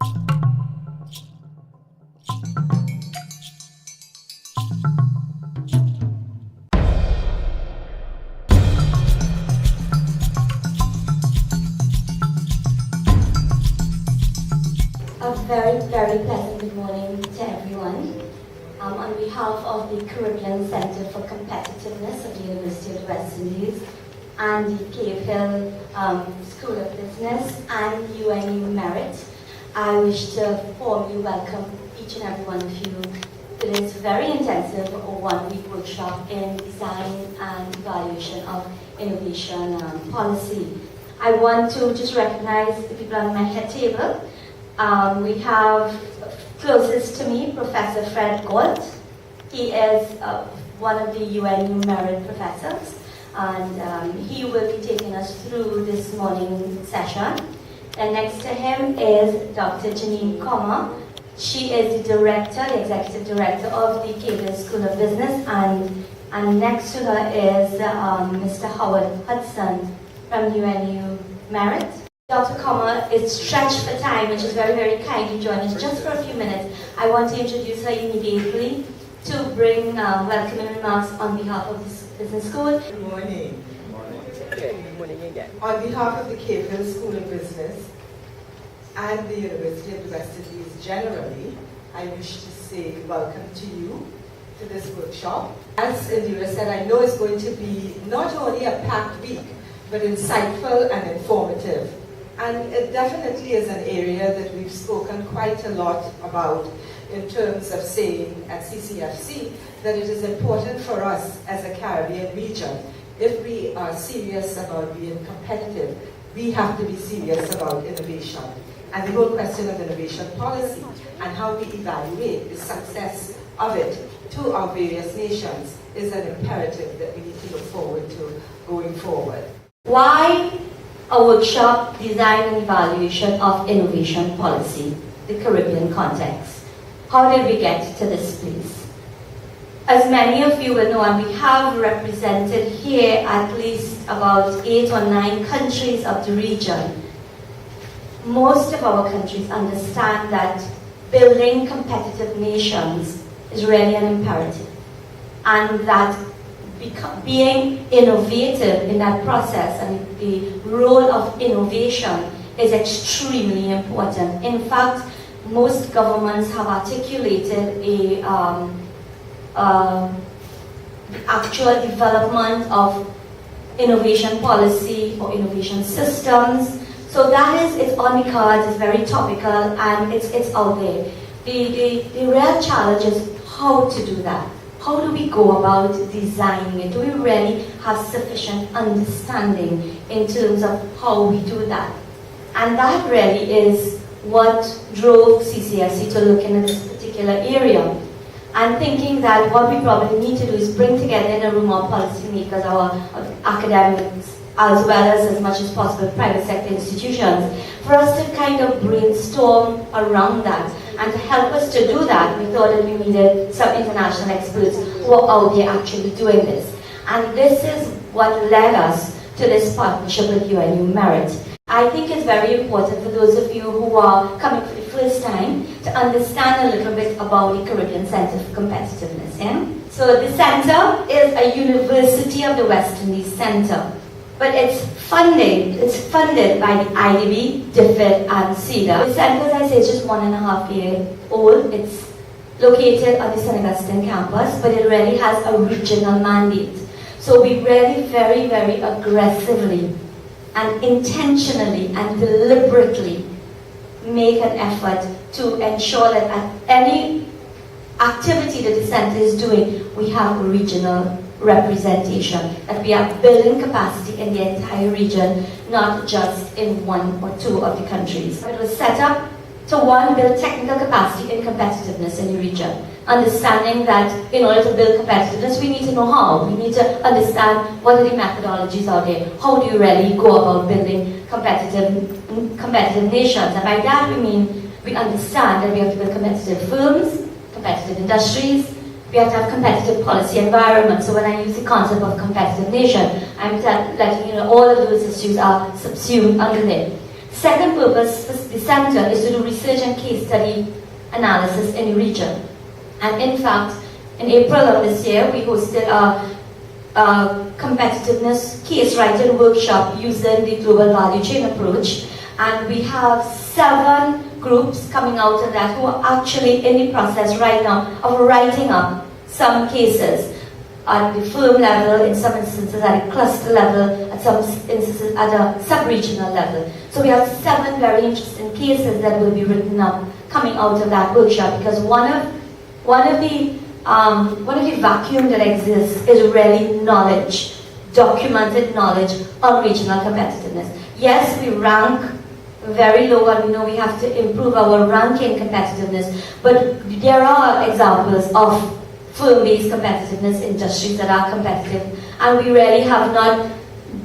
A very, very pleasant good morning to everyone. On behalf of the Caribbean Center for Competitiveness of the University of the West Indies and the Cave Hill School of Business and UNU-MERIT, I wish to formally welcome each and every one of you to this very intensive one-week workshop in design and evaluation of innovation policy. I want to just recognize the people on my head table. We have closest to me, Professor Fred Galt. He is one of the UNU-MERIT professors, and he will be taking us through this morning session. And next to him is Dr. Janine Comer. She is the director, the executive director of the Cave Hill School of Business, and next to her is Mr. Howard Hudson from UNU-MERIT. Dr. Comer is stretched for time, which is very, very kind to join us just for a few minutes. I want to introduce her immediately to bring welcoming remarks on behalf of this business school. Good morning. Good morning again. On behalf of the Cave Hill School of Business and the University of the West Indies generally, I wish to say welcome to you to this workshop. As Indira said, I know it's going to be not only a packed week, but insightful and informative. And it definitely is an area that we've spoken quite a lot about in terms of saying at CCfC that it is important for us as a Caribbean region. If we are serious about being competitive, we have to be serious about innovation. And the whole question of innovation policy and how we evaluate the success of it to our various nations is an imperative that we need to look forward to going forward. Why a workshop, design and evaluation of innovation policy, the Caribbean context? How did we get to this place? As many of you will know, and we have represented here at least about 8 or 9 countries of the region, most of our countries understand that building competitive nations is really an imperative, and that being innovative in that process and the role of innovation is extremely important. In fact, most governments have articulated the actual development of innovation policy or innovation systems. So that is, it's on the cards, it's very topical, and it's out there. The real challenge is how to do that. How do we go about designing it? Do we really have sufficient understanding in terms of how we do that? And that really is what drove CCfC to look into this particular area. And thinking that what we probably need to do is bring together in a room our policymakers, our academics, as well as much as possible private sector institutions, for us to kind of brainstorm around that. And to help us to do that, we thought that we needed some international experts who are out there actually doing this. And this is what led us to this partnership with UNU-MERIT. I think it's very important for those of you who are coming for the first time to understand a little bit about the Caribbean Center for Competitiveness. Yeah? So the center is a University of the West Indies center. But it's funded by the IDB, DFID, and CEDA. The center, as I say, is just 1.5 years old. It's located on the St. Augustine campus, but it really has a regional mandate. So we really very, very aggressively and intentionally and deliberately make an effort to ensure that at any activity that the center is doing, we have regional representation, that we are building capacity in the entire region, not just in 1 or 2 of the countries. It was set up to, 1, build technical capacity and competitiveness in the region, understanding that in order to build competitiveness, we need to know how. We need to understand what are the methodologies out there. How do you really go about building competitive nations? And by that we mean we understand that we have to build competitive firms, competitive industries. We have to have competitive policy environment. So when I use the concept of competitive nation, I'm letting you know all of those issues are subsumed under it. Second purpose for the center is to do research and case study analysis in the region. And in fact, in April of this year, we hosted a competitiveness case writing workshop using the global value chain approach. And we have 7 groups coming out of that who are actually in the process right now of writing up some cases at the firm level, in some instances at a cluster level, at some instances at a sub-regional level. So we have 7 very interesting cases that will be written up coming out of that workshop, because one of the vacuum that exists is really knowledge, documented knowledge on regional competitiveness. Yes, we rank very low, and we know we have to improve our ranking competitiveness, but there are examples of firm-based competitiveness industries that are competitive, and we really have not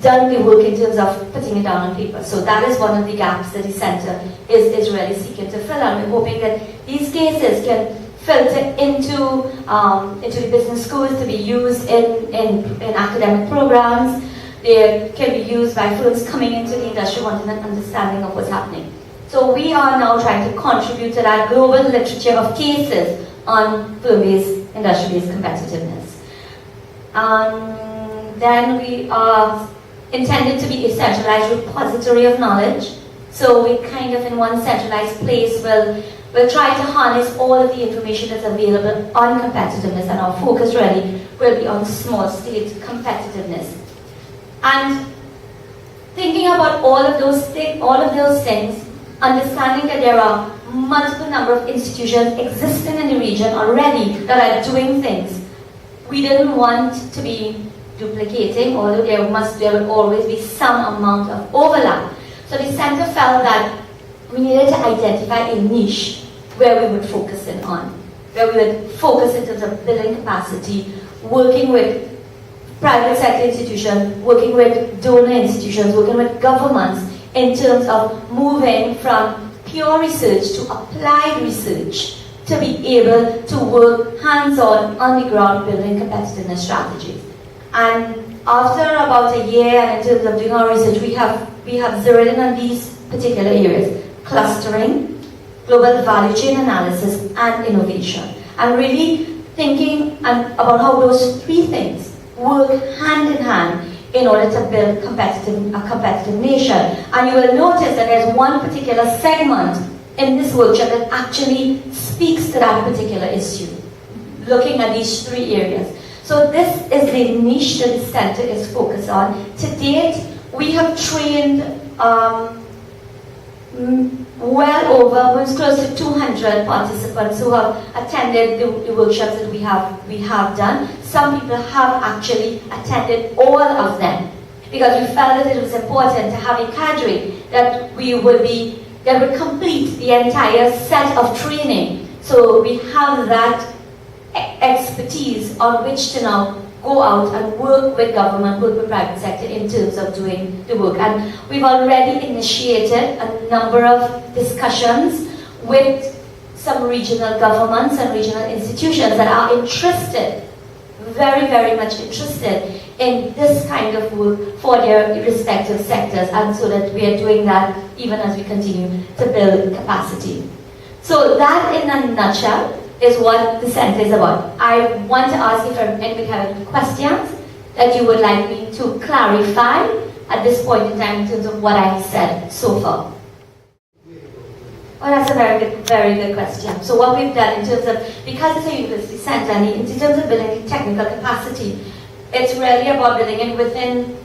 done the work in terms of putting it down on paper. So that is one of the gaps that the center is really seeking to fill, and we're hoping that these cases can filter into the business schools to be used in academic programs. They can be used by firms coming into the industry wanting an understanding of what's happening. So we are now trying to contribute to that global literature of cases on firm-based, industry-based competitiveness. Then we are intended to be a centralized repository of knowledge. So we kind of, in one centralized place, will try to harness all of the information that's available on competitiveness, and our focus really will be on small state competitiveness. And thinking about all of those things, understanding that there are multiple number of institutions existing in the region already that are doing things. We didn't want to be duplicating, although there will always be some amount of overlap. So the center felt that we needed to identify a niche where we would focus in on, where we would focus in terms of building capacity, working with private sector institutions, working with donor institutions, working with governments in terms of moving from pure research to applied research to be able to work hands-on on the ground building competitiveness strategies. And after about a year, and in terms of doing our research, we have zeroed in on these particular areas: clustering, global value chain analysis, and innovation. And really thinking about how those 3 things work hand in hand in order to build a competitive nation. And you will notice that there's one particular segment in this workshop that actually speaks to that particular issue, looking at these 3 areas. So this is the niche that the center is focused on. To date, we have trained close to 200 participants who have attended the workshops that we have done. Some people have actually attended all of them, because we felt that it was important to have a cadre that would complete the entire set of training. So we have that expertise on which to now go out and work with government, work with private sector in terms of doing the work. And we've already initiated a number of discussions with some regional governments and regional institutions that are interested, very, very much interested in this kind of work for their respective sectors, and so that we are doing that even as we continue to build capacity. So that, in a nutshell, is what the center is about. I want to ask if anybody has any questions that you would like me to clarify at this point in time in terms of what I have said so far. Well, that's a very good question. So what we've done in terms of, because it's a university center, and in terms of building technical capacity, it's really about building it within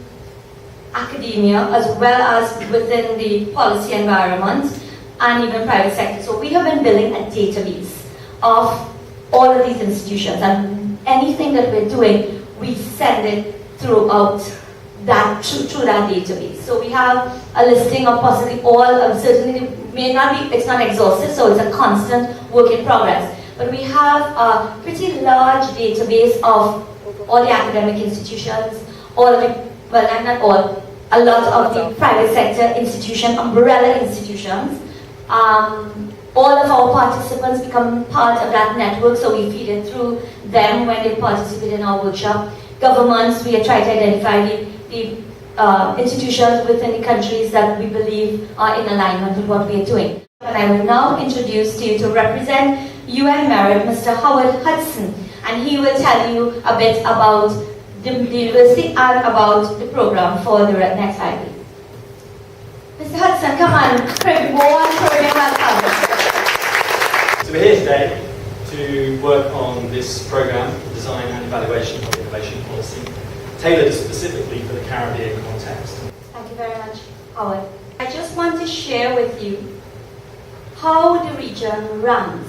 academia as well as within the policy environment and even private sector. So we have been building a database of all of these institutions, and anything that we're doing, we send it throughout that, through that database. So we have a listing of possibly all of, certainly it's not exhaustive, so it's a constant work in progress. But we have a pretty large database of all the academic institutions, all of the, well, not all, a lot of the private sector institution, umbrella institutions. All of our participants become part of that network, so we feed it through them when they participate in our workshop. Governments, we try to identify the institutions within the countries that we believe are in alignment with what we are doing. And I will now introduce to you to represent UNU-MERIT, Mr. Howard Hudson, and he will tell you a bit about the university and about the program for the next 5 weeks. Mr. Hudson, come on, warm program welcome. So we're here today to work on this program, the design and evaluation of innovation policy, tailored specifically for the Caribbean context. Thank you very much, Howard. I just want to share with you how the region ranks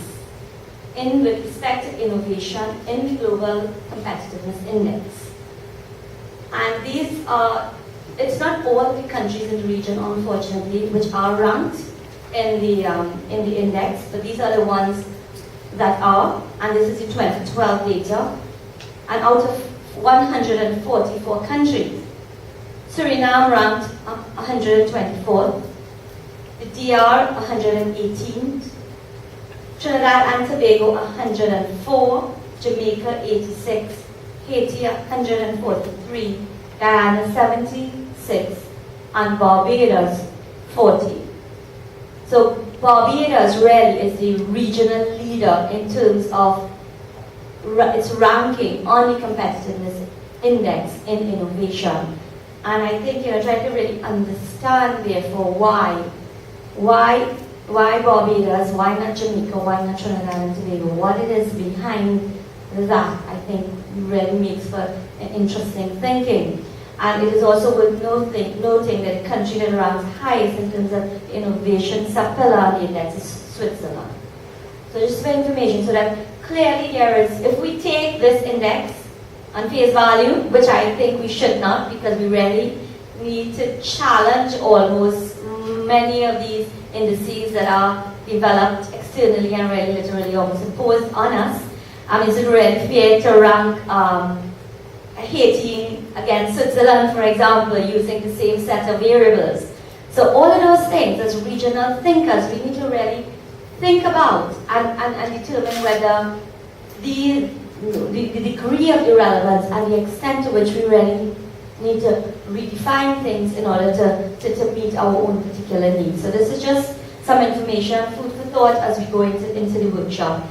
with respect to innovation in the Global Competitiveness Index. And these are, it's not all the countries in the region, unfortunately, which are ranked in the index, but these are the ones that are, and this is the 2012 data. And out of 144 countries, Suriname ranked 124th, the DR 118th, Trinidad and Tobago 104, Jamaica 86, Haiti 143, Guyana 76, and Barbados 40. So Barbados really is the regional leader in terms of its ranking on the competitiveness index in innovation. And I think, trying to really understand, therefore, why Barbados, why not Jamaica, why not Trinidad and Tobago, what it is behind that, I think really makes for an interesting thinking. And it is also worth noting that the country that ranks highest in terms of innovation subpillar on the index is Switzerland. So just for information, so that clearly there is, if we take this index on face value, which I think we should not, because we really need to challenge almost many of these indices that are developed externally and really literally almost imposed on us. Is it really fair to rank Haiti against Switzerland, for example, using the same set of variables? So all of those things, as regional thinkers, we need to really think about and determine whether the degree of irrelevance and the extent to which we really need to redefine things in order to meet our own particular needs. So this is just some information, food for thought as we go into the workshop.